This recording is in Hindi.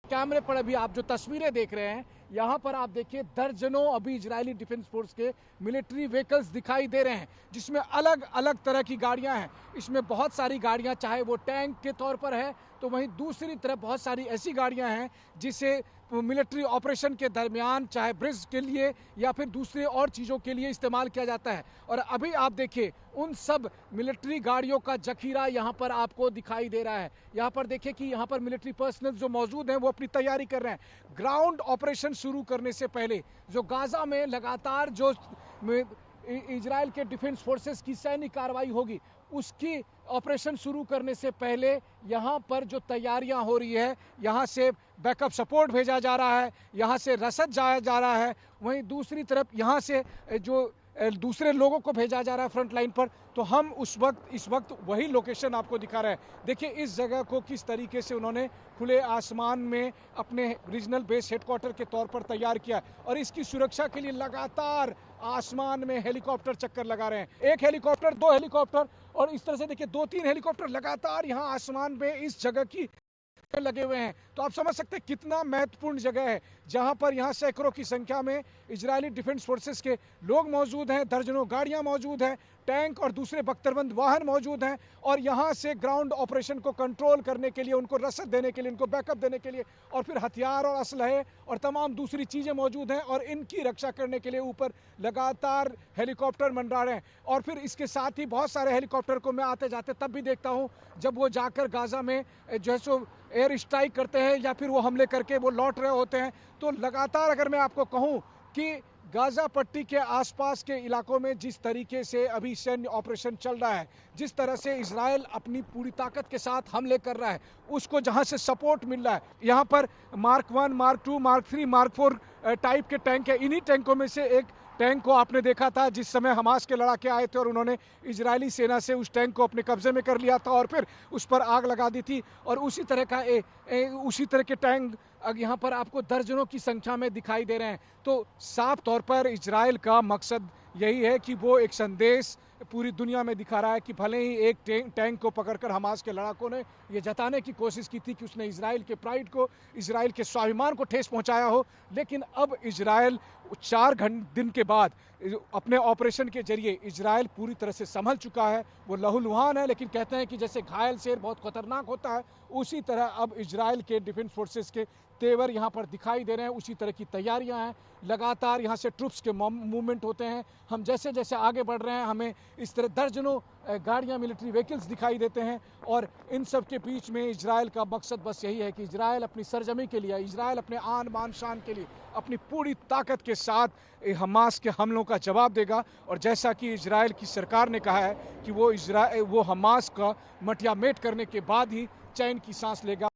कैमरे पर अभी आप जो तस्वीरें देख रहे हैं, यहाँ पर आप देखिए दर्जनों अभी इजरायली डिफेंस फोर्स के मिलिट्री व्हीकल्स दिखाई दे रहे हैं, जिसमें अलग अलग तरह की गाड़ियां हैं। इसमें बहुत सारी गाड़ियां, चाहे वो टैंक के तौर पर है, तो वहीं दूसरी तरफ बहुत सारी ऐसी गाड़ियां हैं जिसे मिलिट्री ऑपरेशन के दरमियान, चाहे ब्रिज के लिए या फिर दूसरे और चीज़ों के लिए इस्तेमाल किया जाता है। और अभी आप देखिए उन सब मिलिट्री गाड़ियों का जखीरा यहाँ पर आपको दिखाई दे रहा है। यहाँ पर देखिए कि यहाँ पर मिलिट्री पर्सनल जो मौजूद हैं वो अपनी तैयारी कर रहे हैं। ग्राउंड ऑपरेशन शुरू करने से पहले जो गाजा में लगातार जो इजराइल के डिफेंस फोर्सेस की सैन्य कार्रवाई होगी, उसकी ऑपरेशन शुरू करने से पहले यहाँ पर जो तैयारियां हो रही है, यहाँ से बैकअप सपोर्ट भेजा जा रहा है, यहाँ से रसद जाया जा रहा है, वहीं दूसरी तरफ यहाँ से जो दूसरे लोगों को भेजा जा रहा है फ्रंट लाइन पर। तो हम इस वक्त वही लोकेशन आपको दिखा रहे हैं। देखिए इस जगह को किस तरीके से उन्होंने खुले आसमान में अपने रीजनल बेस हेडक्वार्टर के तौर पर तैयार किया, और इसकी सुरक्षा के लिए लगातार आसमान में हेलीकॉप्टर चक्कर लगा रहे हैं। एक हेलीकॉप्टर, दो हेलीकॉप्टर, और इस तरह से देखिए 2-3 हेलीकॉप्टर लगातार यहाँ आसमान में इस जगह की लगे हुए हैं। तो आप समझ सकते हैं कितना महत्वपूर्ण जगह है, जहां पर यहां सैकड़ों की संख्या में इजरायली डिफेंस फोर्सेस के लोग मौजूद हैं, दर्जनों गाड़ियां मौजूद हैं, टैंक और दूसरे बख्तरबंद वाहन मौजूद हैं, और यहां से ग्राउंड ऑपरेशन को कंट्रोल करने के लिए, उनको रसद देने के लिए, उनको बैकअप देने के लिए, और फिर हथियार और असलहे और तमाम दूसरी चीज़ें मौजूद हैं, और इनकी रक्षा करने के लिए ऊपर लगातार हेलीकॉप्टर मंडरा रहे हैं। और फिर इसके साथ ही बहुत सारे हेलीकॉप्टर को मैं आते जाते तब भी देखता हूँ जब वो जाकर गाजा में जो है सो एयर स्ट्राइक करते हैं या फिर वो हमले करके वो लौट रहे होते हैं। तो लगातार अगर मैं आपको कहूँ कि गाजा पट्टी के आसपास के इलाकों में जिस तरीके से अभी सैन्य ऑपरेशन चल रहा है, जिस तरह से इजराइल अपनी पूरी ताकत के साथ हमले कर रहा है, उसको जहां से सपोर्ट मिल रहा है, यहाँ पर mark 1, mark 2, mark 3, mark 4 type के टैंक है। इन्हीं टैंकों में से एक टैंक को आपने देखा था जिस समय हमास के लड़ाके आए थे और उन्होंने इजरायली सेना से उस टैंक को अपने कब्जे में कर लिया था और फिर उस पर आग लगा दी थी। और उसी तरह के टैंक यहाँ पर आपको दर्जनों की संख्या में दिखाई दे रहे हैं। तो साफ तौर पर इजराइल का मकसद यही है कि वो एक संदेश पूरी दुनिया में दिखा रहा है कि भले ही एक टैंक को पकड़कर हमास के लड़ाकों ने ये जताने की कोशिश की थी कि उसने इजराइल के प्राइड को, इजराइल के स्वाभिमान को ठेस पहुंचाया हो, लेकिन अब इजराइल 4 दिन के बाद अपने ऑपरेशन के जरिए इजराइल पूरी तरह से संभल चुका है। वो लहूलुहान है, लेकिन कहते हैं कि जैसे घायल शेर बहुत खतरनाक होता है, उसी तरह अब इजराइल के डिफेंस फोर्सेस के तेवर यहाँ पर दिखाई दे रहे हैं। उसी तरह की तैयारियां हैं, लगातार यहाँ से ट्रुप्स के मूवमेंट होते हैं। हम जैसे जैसे आगे बढ़ रहे हैं, हमें इस तरह दर्जनों गाड़ियाँ, मिलिट्री व्हीकल्स दिखाई देते हैं, और इन सब के बीच में इजराइल का मकसद बस यही है कि इजराइल अपनी सरजमी के लिए, इजराइल अपने आन बान शान के लिए अपनी पूरी ताकत के साथ हमास के हमलों का जवाब देगा। और जैसा कि इजराइल की सरकार ने कहा है कि वो हमास का मटिया मेट करने के बाद ही चैन की सांस लेगा।